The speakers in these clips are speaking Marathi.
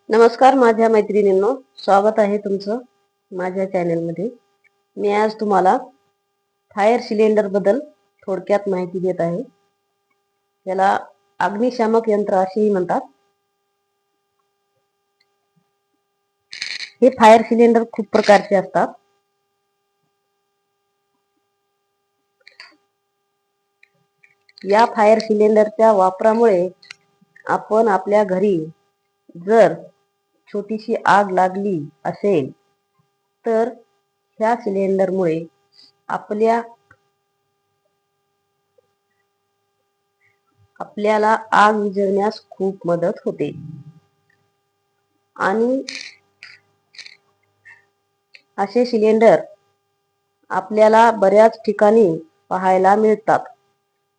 नमस्कार माझ्या मैत्रिणींनो, स्वागत आहे तुमचं माझ्या चॅनलमध्ये। मी आज तुम्हाला फायर सिलेंडर बद्दल थोडक्यात माहिती देत आहे। याला अग्निशामक यंत्र असेही म्हणतात। हे फायर सिलेंडर खूप प्रकारचे असतात। या फायर सिलेंडरच्या वापरामुळे आपण आपल्या घरी जर छोटीशी आग लागली असेल तर ह्या सिलेंडरमुळे आपल्याला आग विझवण्यास खूप मदत होते। आणि असे सिलेंडर आपल्याला बऱ्याच ठिकाणी पाहायला मिळतात,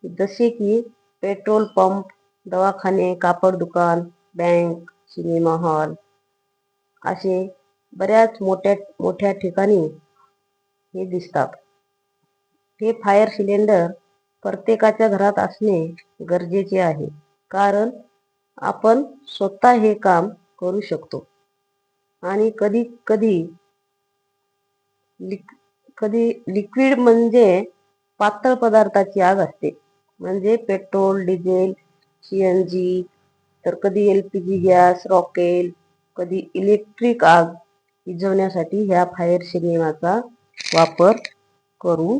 जसे की पेट्रोल पंप, दवाखाने, कापड दुकान, बँक, सिनेमा हॉल असे बऱ्याच मोठ्या ठिकाणी हे दिसतात। हे फायर सिलेंडर प्रत्येकाच्या घरात असणे गरजेचे आहे, कारण आपण स्वतः हे काम करू शकतो। आणि कधी लिक्विड म्हणजे पातळ पदार्थाची आग असते, म्हणजे पेट्रोल, डिझेल, सीएनजी, तर कधी एलपीजी गॅस, रॉकेल, कधी इलेक्ट्रिक आग विझवण्यासाठी ह्या फायर सिलेंडरचा वापर करू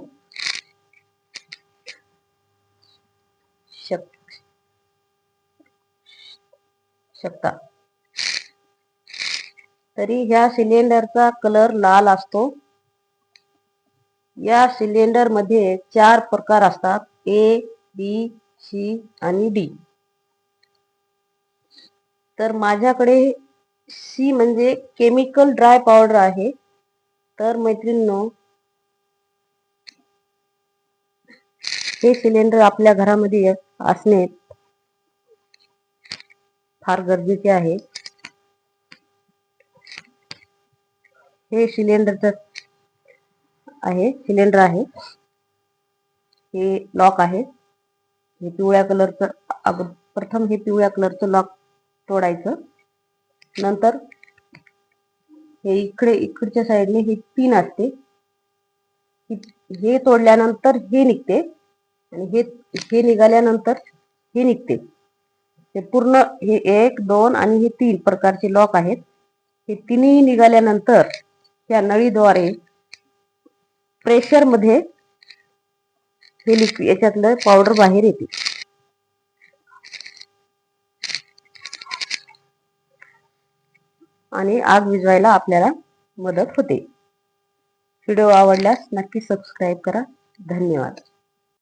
शकता। तरी ह्या सिलेंडरचा कलर लाल असतो। या सिलेंडर मध्ये 4 प्रकार असतात, ए, बी, सी आणि डी। तर माझ्याकडे सी म्हणजे केमिकल ड्राय पावडर आहे। तर मैत्रिणींनो, हे सिलेंडर आपल्या घरामध्ये असणे फार गरजेचे आहे। हे सिलेंडर आहे, हे लॉक आहे। हे पिवळ्या कलरचं, प्रथम हे पिवळ्या कलरचं लॉक तोडायचं। नंतर हे इकडच्या साईडने हे पिन असते, हे तोडल्यानंतर हे निघते आणि हे निघाल्यानंतर हे निघते। हे पूर्ण हे 1, 2 आणि हे 3 प्रकारचे लॉक आहेत। हे तिन्ही निघाल्यानंतर या नळीद्वारे प्रेशर मध्ये हे लिक्विड, याच्यातलं पावडर बाहेर येते आणि आग विझवायला आपल्याला मदत होते। व्हिडिओ आवडल्यास नक्की सबस्क्राईब करा। धन्यवाद।